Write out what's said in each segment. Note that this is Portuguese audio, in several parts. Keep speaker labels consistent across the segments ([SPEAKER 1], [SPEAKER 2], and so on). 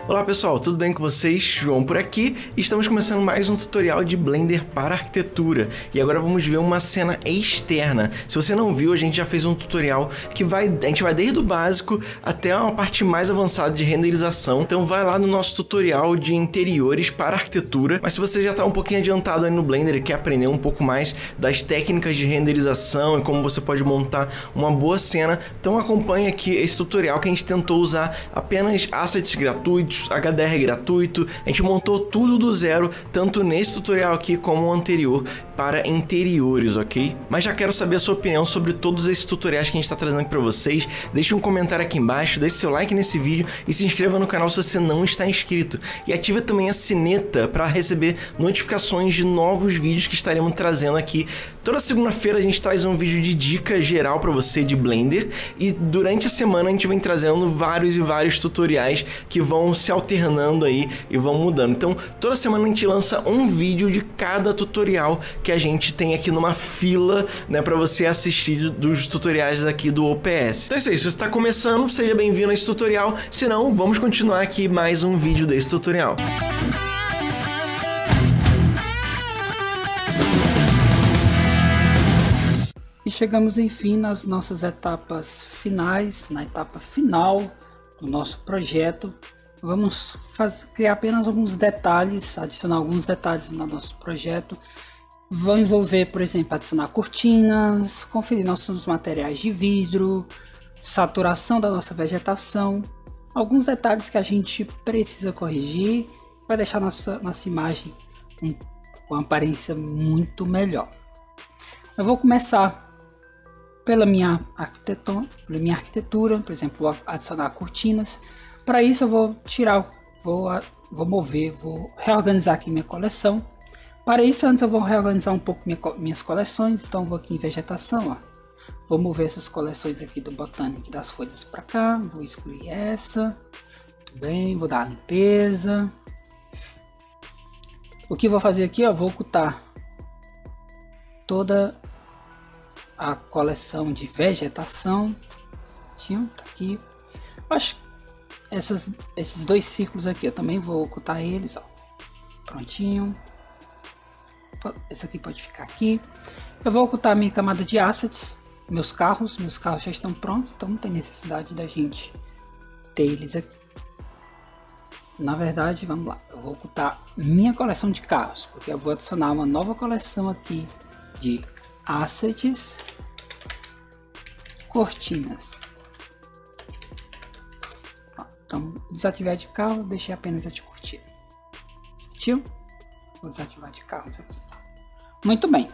[SPEAKER 1] Olá pessoal, tudo bem com vocês? João por aqui e estamos começando mais um tutorial de Blender para arquitetura. E agora vamos ver uma cena externa. Se você não viu, a gente já fez um tutorial que a gente vai desde o básico até uma parte mais avançada de renderização. Então vai lá no nosso tutorial de interiores para arquitetura. Mas se você já está um pouquinho adiantado aí no Blender e quer aprender um pouco mais das técnicas de renderização e como você pode montar uma boa cena, então acompanhe aqui esse tutorial que a gente tentou usar apenas assets gratuitos, HDR gratuito, a gente montou tudo do zero, tanto nesse tutorial aqui como o anterior, para interiores, ok? Mas já quero saber a sua opinião sobre todos esses tutoriais que a gente está trazendo aqui para vocês. Deixe um comentário aqui embaixo, deixe seu like nesse vídeo e se inscreva no canal se você não está inscrito. E ative também a sineta para receber notificações de novos vídeos que estaremos trazendo aqui. Toda segunda-feira a gente traz um vídeo de dica geral para você de Blender e durante a semana a gente vem trazendo vários e vários tutoriais que vão se alternando aí e vão mudando. Então toda semana a gente lança um vídeo de cada tutorial que a gente tem aqui numa fila, né, para você assistir dos tutoriais aqui do OPS. Então é isso aí, se você está começando, seja bem-vindo a esse tutorial, se não, vamos continuar aqui mais um vídeo desse tutorial.
[SPEAKER 2] E chegamos enfim nas nossas etapas finais, na etapa final do nosso projeto. Vamos criar apenas alguns detalhes, adicionar alguns detalhes no nosso projeto. Vão envolver, por exemplo, adicionar cortinas, conferir nossos materiais de vidro, saturação da nossa vegetação, alguns detalhes que a gente precisa corrigir para deixar nossa imagem com uma aparência muito melhor. Eu vou começar pela minha arquitetura, por exemplo, vou adicionar cortinas. Para isso eu vou vou reorganizar aqui minha coleção. Para isso antes eu vou reorganizar um pouco minhas coleções, então vou aqui em vegetação, ó. Vou mover essas coleções aqui do Botanic das folhas para cá, vou excluir essa, muito bem, vou dar uma limpeza. O que vou fazer aqui, ó, vou ocultar toda a coleção de vegetação, certinho, tá aqui. Acho esses dois círculos aqui eu também vou ocultar eles, ó. Prontinho. Esse aqui pode ficar aqui. Eu vou ocultar a minha camada de assets, meus carros já estão prontos, então não tem necessidade da gente ter eles aqui. Na verdade, vamos lá, eu vou ocultar minha coleção de carros, porque eu vou adicionar uma nova coleção aqui de assets, cortinas. Então, desativar de carro, deixei apenas a de cortina. Certinho? Vou desativar de carros aqui. Muito bem.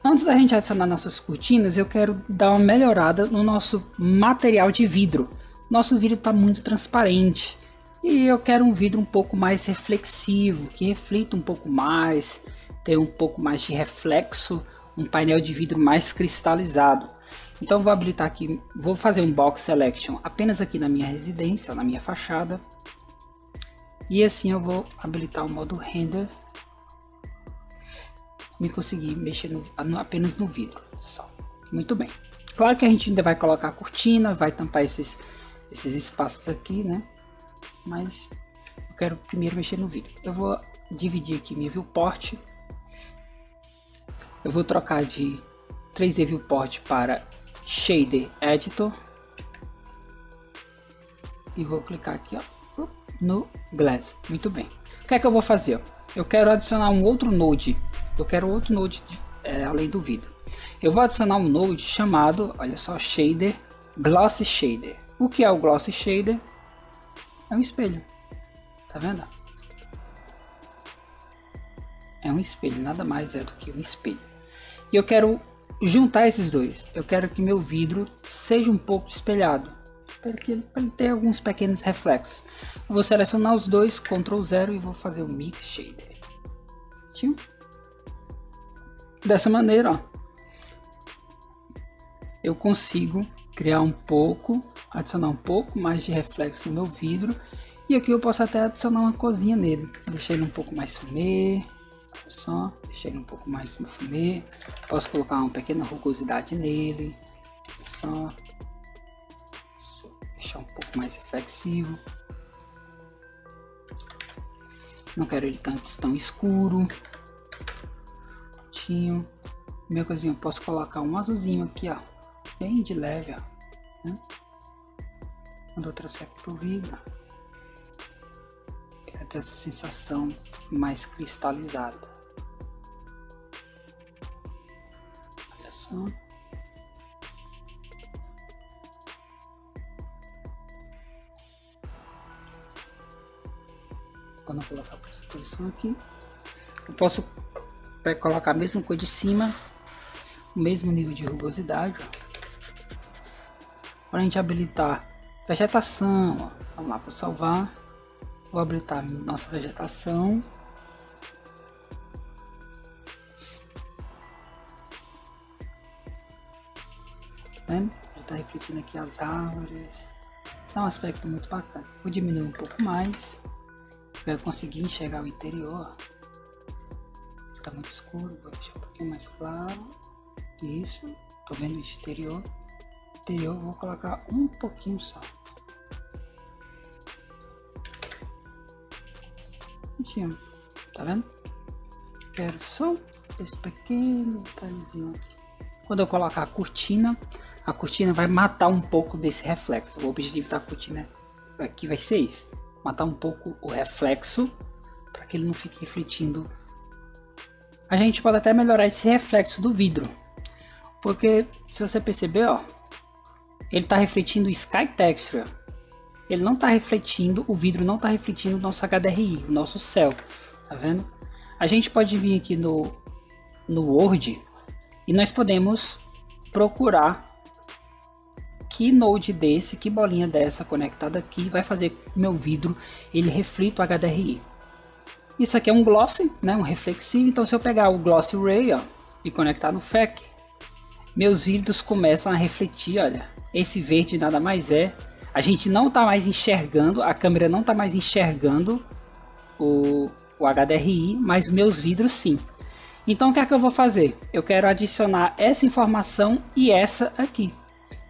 [SPEAKER 2] Antes da gente adicionar nossas cortinas, eu quero dar uma melhorada no nosso material de vidro. Nosso vidro está muito transparente e eu quero um vidro um pouco mais reflexivo, que reflita um pouco mais, tenha um pouco mais de reflexo, um painel de vidro mais cristalizado. Então vou habilitar aqui, vou fazer um box selection apenas aqui na minha residência, na minha fachada. E assim eu vou habilitar o modo render, me conseguir mexer apenas no vidro só. Muito bem. Claro que a gente ainda vai colocar a cortina, vai tampar esses espaços aqui, né? Mas eu quero primeiro mexer no vidro. Eu vou dividir aqui meu viewport. Eu vou trocar de 3D viewport para Shader Editor e vou clicar aqui, ó, no Glass. Muito bem. O que é que eu vou fazer? Eu quero adicionar um outro node. Eu quero outro node além do vidro. Eu vou adicionar um node chamado, olha só, Shader Gloss Shader. O que é o Gloss Shader? É um espelho. Tá vendo? É um espelho, nada mais é do que um espelho. E eu quero juntar esses dois. Eu quero que meu vidro seja um pouco espelhado, para ele ter alguns pequenos reflexos. Eu vou selecionar os dois, Ctrl 0 e vou fazer o Mix Shader. Certinho? Dessa maneira, ó, eu consigo criar adicionar um pouco mais de reflexo no meu vidro. E aqui eu posso até adicionar uma coisinha nele, deixar ele um pouco mais fumê. Só deixar ele um pouco mais fumê. Posso colocar uma pequena rugosidade nele. Só deixar um pouco mais reflexivo. Não quero ele tão escuro. Minha coisinha, eu posso colocar um azulzinho aqui, ó, bem de leve, ó, né? Quando eu trouxer aqui pro vidro, quero ter essa sensação mais cristalizada. Olha só. Quando eu colocar para essa posição aqui, eu posso colocar a mesma cor de cima, o mesmo nível de rugosidade, para a gente habilitar vegetação, ó. Vamos lá, vou salvar, vou habilitar nossa vegetação. Tá vendo? Ele está refletindo aqui as árvores, dá um aspecto muito bacana. Vou diminuir um pouco mais, para conseguir enxergar o interior. Tá muito escuro, vou deixar um pouquinho mais claro. Isso, tô vendo o exterior. Interior, vou colocar um pouquinho só. Tá vendo? Quero só esse pequeno detalhezinho aqui. Quando eu colocar a cortina vai matar um pouco desse reflexo. O objetivo da cortina aqui vai ser isso: matar um pouco o reflexo, para que ele não fique refletindo. A gente pode até melhorar esse reflexo do vidro, porque se você perceber, ó, ele está refletindo o Sky Texture. Ele não está refletindo, o vidro não está refletindo o nosso HDRI, o nosso céu, tá vendo? A gente pode vir aqui no Word e nós podemos procurar que node desse, que bolinha dessa conectada aqui vai fazer com que meu vidro ele reflita o HDRI. Isso aqui é um gloss, né, um reflexivo. Então se eu pegar o Gloss Ray, ó, e conectar no FEC, meus vidros começam a refletir. Olha, esse verde nada mais é, a gente não está mais enxergando, a câmera não está mais enxergando o HDRI, mas meus vidros sim. Então o que é que eu vou fazer? Eu quero adicionar essa informação e essa aqui.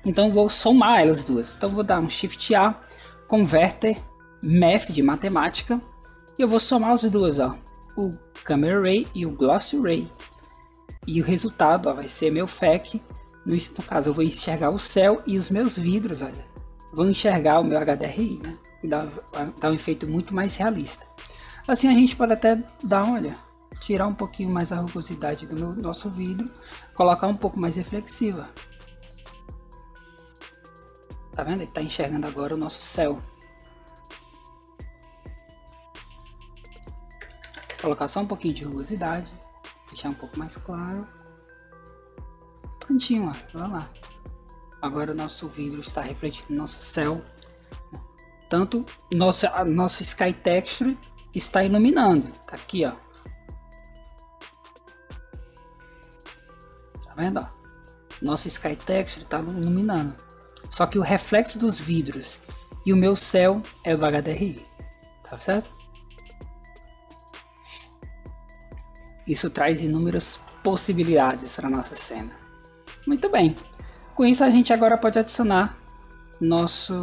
[SPEAKER 2] Então vou somar elas duas. Então vou dar um Shift A, Converter, Math de matemática. E eu vou somar as duas, ó, o Camera Ray e o Gloss Ray. E o resultado, ó, vai ser meu FEC. No caso, eu vou enxergar o céu e os meus vidros, olha, vão enxergar o meu HDRI, né? E dá um efeito muito mais realista. Assim a gente pode até dar, olha, tirar um pouquinho mais a rugosidade do nosso vidro, colocar um pouco mais reflexiva. Tá vendo? Ele tá enxergando agora o nosso céu. Colocar só um pouquinho de rugosidade, deixar um pouco mais claro. Prontinho, ó, olha lá. Agora o nosso vidro está refletindo o nosso céu. Tanto nosso Sky Texture está iluminando. Tá aqui, ó. Tá vendo, ó? Nosso Sky Texture está iluminando. Só que o reflexo dos vidros e o meu céu é o HDRI. Tá certo? Isso traz inúmeras possibilidades para a nossa cena. Muito bem. Com isso a gente agora pode adicionar nossas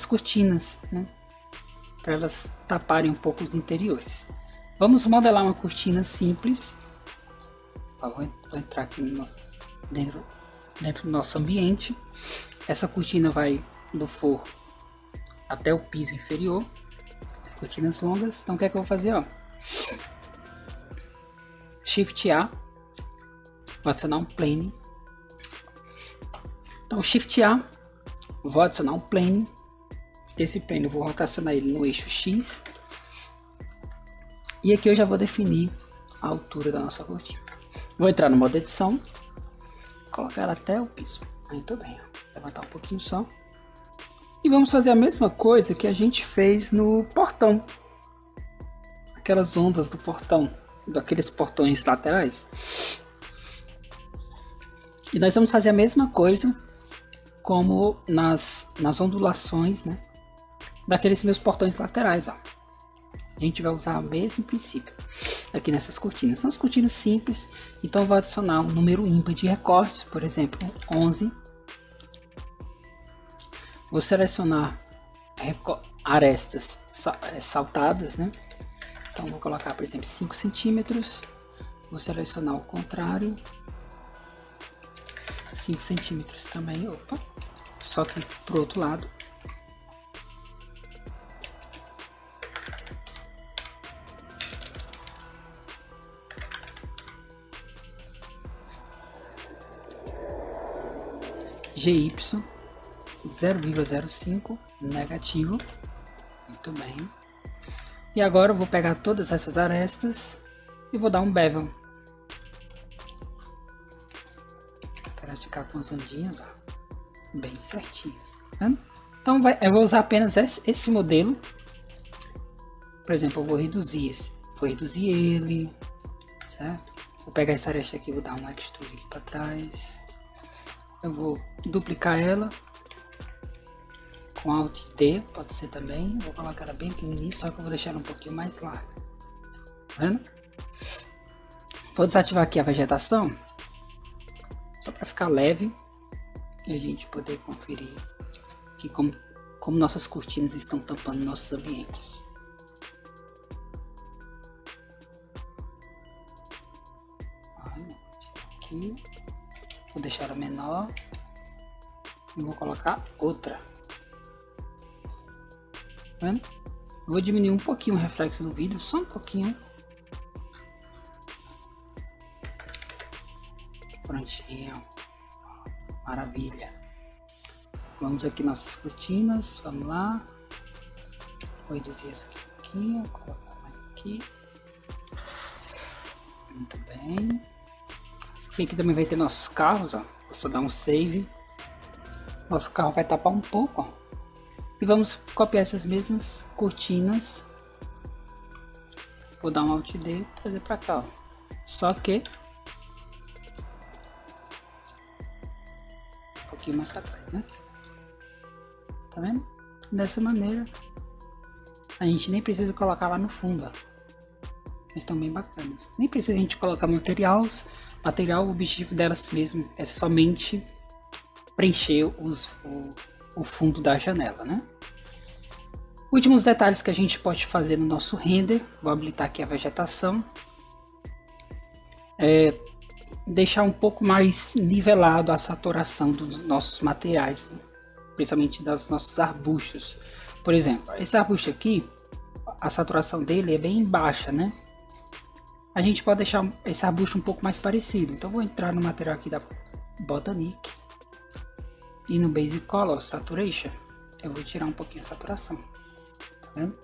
[SPEAKER 2] cortinas, né? Para elas taparem um pouco os interiores. Vamos modelar uma cortina simples. Ó, vou entrar aqui dentro do nosso ambiente. Essa cortina vai do forro até o piso inferior. As cortinas longas. Então o que é que eu vou fazer? Ó? Shift A, vou adicionar um plane. Então Shift A, vou adicionar um plane. Esse plane eu vou rotacionar ele no eixo X. E aqui eu já vou definir a altura da nossa cortina. Vou entrar no modo edição, colocar ela até o piso. Muito bem, ó. Levantar um pouquinho só. E vamos fazer a mesma coisa que a gente fez no portão. Aquelas ondas do portão, daqueles portões laterais. E nós vamos fazer a mesma coisa como nas ondulações, né, daqueles meus portões laterais, ó. A gente vai usar o mesmo princípio aqui nessas cortinas. São as cortinas simples, então eu vou adicionar um número ímpar de recortes, por exemplo, 11. Vou selecionar arestas saltadas, né? Então vou colocar, por exemplo, 5 centímetros. Vou selecionar o contrário. 5 centímetros também, opa. Só que pro outro lado. GY 0,05 negativo. Muito bem. E agora eu vou pegar todas essas arestas e vou dar um bevel. Para ficar com as ondinhas, ó, bem certinhas. Tá? Então eu vou usar apenas esse modelo. Por exemplo, eu vou reduzir ele, certo? Vou pegar essa aresta aqui, vou dar um extrude aqui para trás. Eu vou duplicar ela com Alt D, pode ser também. Vou colocar ela bem aqui no início, só que eu vou deixar ela um pouquinho mais larga. Tá vendo? Vou desativar aqui a vegetação, só para ficar leve e a gente poder conferir aqui como nossas cortinas estão tampando nossos ambientes. Aqui. Vou deixar ela menor e vou colocar outra. Tá vendo? Vou diminuir um pouquinho o reflexo do vídeo, só um pouquinho. Prontinho. Maravilha. Vamos aqui nossas cortinas, vamos lá. Vou reduzir essa aqui um pouquinho, colocar mais aqui. Muito bem. E aqui também vai ter nossos carros, ó. Vou só dar um save. Nosso carro vai tapar um pouco, ó. E vamos copiar essas mesmas cortinas. Vou dar um Alt D e trazer para cá, ó. Só que um pouquinho mais para trás, né? Tá vendo? Dessa maneira a gente nem precisa colocar lá no fundo, ó. Mas estão bem bacanas. Nem precisa a gente colocar material, o objetivo delas mesmo é somente preencher o fundo da janela, né? Últimos detalhes que a gente pode fazer no nosso render, vou habilitar aqui a vegetação, deixar um pouco mais nivelado a saturação dos nossos materiais, né? Principalmente dos nossos arbustos. Por exemplo, esse arbusto aqui, a saturação dele é bem baixa, né? A gente pode deixar esse arbusto um pouco mais parecido. Então vou entrar no material aqui da Botanic e no Basic Color Saturation eu vou tirar um pouquinho a saturação. Tá vendo?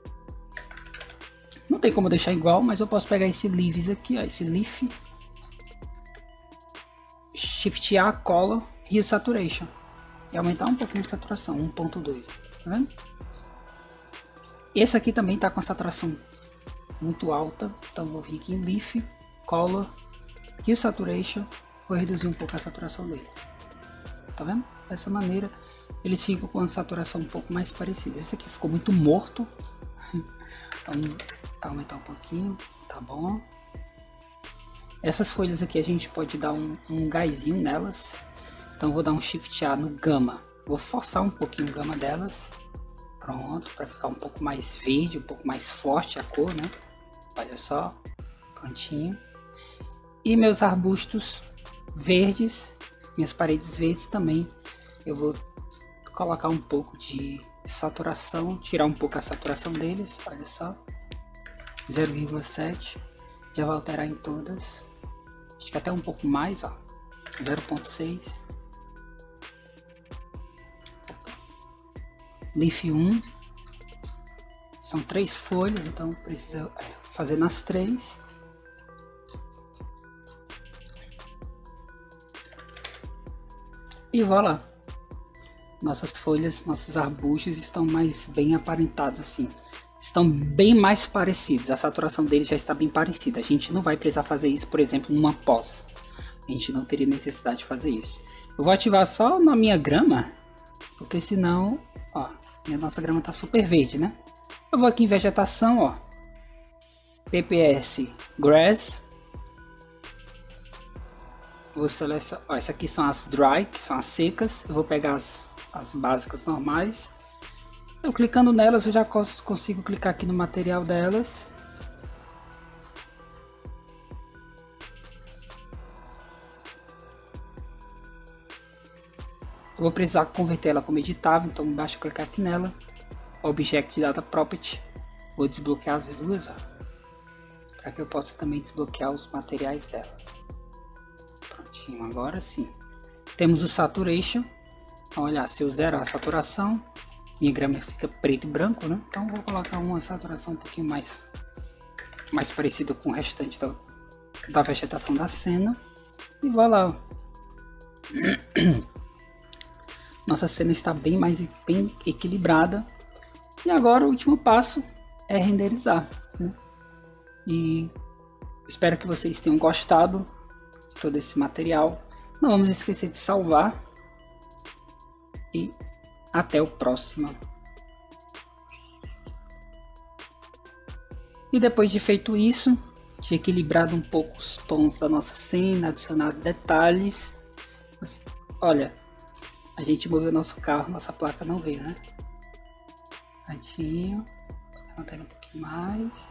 [SPEAKER 2] Não tem como deixar igual, mas eu posso pegar esse leaves aqui, ó, esse leaf, Shift A, Color e o Saturation e aumentar um pouquinho a saturação, 1.2. Tá vendo? Esse aqui também está com a saturação muito alta, então vou vir aqui em Leaf, Color e o Saturation, vou reduzir um pouco a saturação dele. Tá vendo? Dessa maneira eles ficam com a saturação um pouco mais parecida. Esse aqui ficou muito morto, então vou aumentar um pouquinho, tá bom? Essas folhas aqui a gente pode dar um gásinho nelas, então vou dar um Shift A no Gama, vou forçar um pouquinho o Gama delas. Pronto, para ficar um pouco mais verde, um pouco mais forte a cor, né? Olha só, prontinho. E meus arbustos verdes, minhas paredes verdes também, eu vou colocar um pouco de saturação, tirar um pouco a saturação deles, olha só. 0,7, já vai alterar em todas. Acho que até um pouco mais, ó. 0,6. Leaf 1. São 3 folhas, então precisa fazer nas 3. E voilà. Nossas folhas, nossos arbustos estão mais bem aparentados assim. Estão bem mais parecidos. A saturação deles já está bem parecida. A gente não vai precisar fazer isso, por exemplo, numa pós. A gente não teria necessidade de fazer isso. Eu vou ativar só na minha grama, porque senão, ó, a nossa grama tá super verde, né? Eu vou aqui em vegetação, ó, PPS Grass. Vou selecionar, ó, essas aqui são as dry, que são as secas. Eu vou pegar as básicas normais. Eu clicando nelas, eu já consigo clicar aqui no material delas. Eu vou precisar converter ela como editável, então basta clicar aqui nela. Object Data Property. Vou desbloquear as duas, para que eu possa também desbloquear os materiais dela. Prontinho, agora sim. Temos o Saturation. Olha, se eu zerar a saturação, minha grama fica preto e branco, né? Então vou colocar uma saturação um pouquinho mais parecida com o restante da vegetação da cena. E vai lá. Nossa cena está bem equilibrada. E agora o último passo é renderizar, né? E espero que vocês tenham gostado de todo esse material. Não vamos esquecer de salvar. E até o próximo. E depois de feito isso, de equilibrado um pouco os tons da nossa cena, adicionado detalhes. Olha, a gente moveu nosso carro, nossa placa não veio, né? Prontinho. Levantar um pouquinho mais.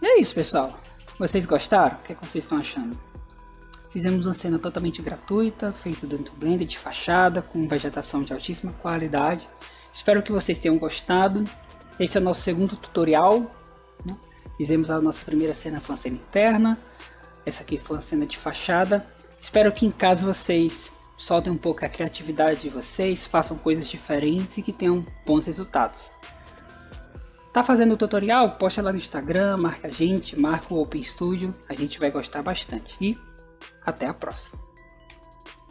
[SPEAKER 2] E é isso, pessoal. Vocês gostaram? O que é que vocês estão achando? Fizemos uma cena totalmente gratuita, feita dentro do Blender, de fachada, com vegetação de altíssima qualidade. Espero que vocês tenham gostado. Esse é o nosso segundo tutorial, né? Fizemos a nossa primeira cena, foi uma cena interna. Essa aqui foi uma cena de fachada. Espero que em casa vocês soltem um pouco a criatividade de vocês, façam coisas diferentes e que tenham bons resultados. Tá fazendo o tutorial? Posta lá no Instagram, marca a gente, marca o Open Studio, a gente vai gostar bastante. E até a próxima.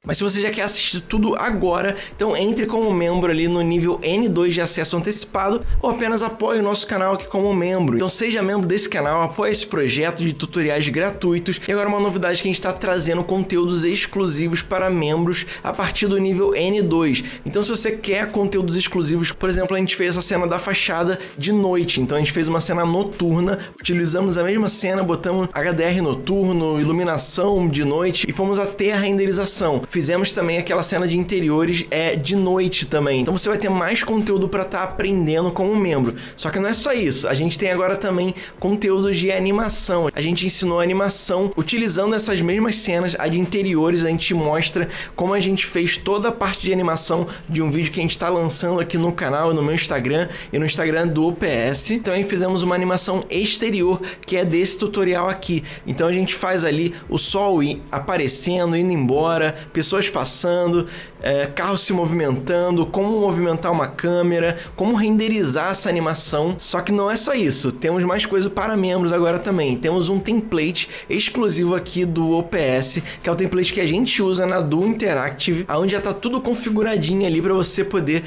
[SPEAKER 1] Mas se você já quer assistir tudo agora, então entre como membro ali no nível N2 de acesso antecipado ou apenas apoie o nosso canal aqui como membro. Então seja membro desse canal, apoie esse projeto de tutoriais gratuitos. E agora uma novidade que a gente está trazendo conteúdos exclusivos para membros a partir do nível N2. Então se você quer conteúdos exclusivos, por exemplo, a gente fez essa cena da fachada de noite. Então a gente fez uma cena noturna, utilizamos a mesma cena, botamos HDR noturno, iluminação de noite e fomos até a renderização. Fizemos também aquela cena de interiores de noite também. Então você vai ter mais conteúdo para estar aprendendo como membro. Só que não é só isso. A gente tem agora também conteúdos de animação. A gente ensinou animação utilizando essas mesmas cenas, a de interiores. A gente mostra como a gente fez toda a parte de animação de um vídeo que a gente está lançando aqui no canal, no meu Instagram e no Instagram do OPS. Também fizemos uma animação exterior que é desse tutorial aqui. Então a gente faz ali o sol aparecendo, indo embora, pessoas passando, carros se movimentando, como movimentar uma câmera, como renderizar essa animação. Só que não é só isso, temos mais coisa para membros agora também. Temos um template exclusivo aqui do OPS, que é o template que a gente usa na Duo Interactive, onde já está tudo configuradinho ali para você poder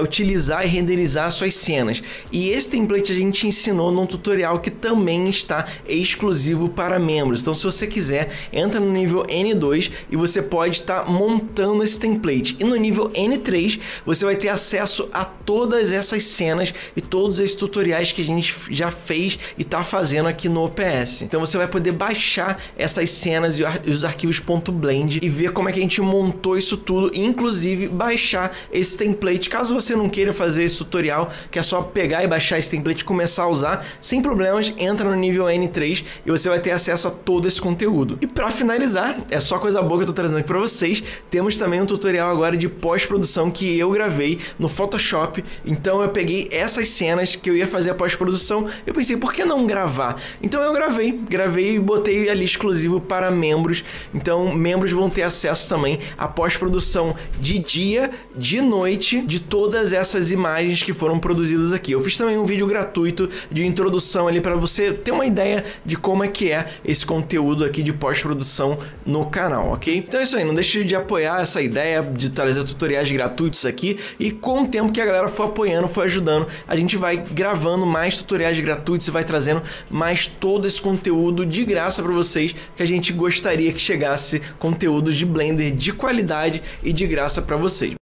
[SPEAKER 1] utilizar e renderizar suas cenas. E esse template a gente ensinou num tutorial que também está exclusivo para membros. Então se você quiser, entra no nível N2 e você pode estar montando esse template. E no nível N3 você vai ter acesso a todas essas cenas e todos esses tutoriais que a gente já fez e está fazendo aqui no OPS. Então você vai poder baixar essas cenas e os arquivos .blend e ver como é que a gente montou isso tudo, e inclusive baixar esse template. Caso você não queira fazer esse tutorial, que é só pegar e baixar esse template e começar a usar, sem problemas, entra no nível N3 e você vai ter acesso a todo esse conteúdo. E para finalizar, é só coisa boa que eu tô trazendo aqui para vocês. Temos também um tutorial agora de pós-produção que eu gravei no Photoshop. Então eu peguei essas cenas que eu ia fazer a pós-produção, eu pensei, por que não gravar? Então eu gravei e botei ali exclusivo para membros. Então membros vão ter acesso também à pós-produção de dia, de noite, de todas essas imagens que foram produzidas aqui. Eu fiz também um vídeo gratuito de introdução ali para você ter uma ideia de como é que é esse conteúdo aqui de pós-produção no canal, ok? Então é isso aí, não deixe de apoiar essa ideia de trazer tutoriais gratuitos aqui, e com o tempo que a galera for apoiando, for ajudando, a gente vai gravando mais tutoriais gratuitos e vai trazendo mais todo esse conteúdo de graça para vocês, que a gente gostaria que chegasse conteúdos de Blender de qualidade e de graça para vocês.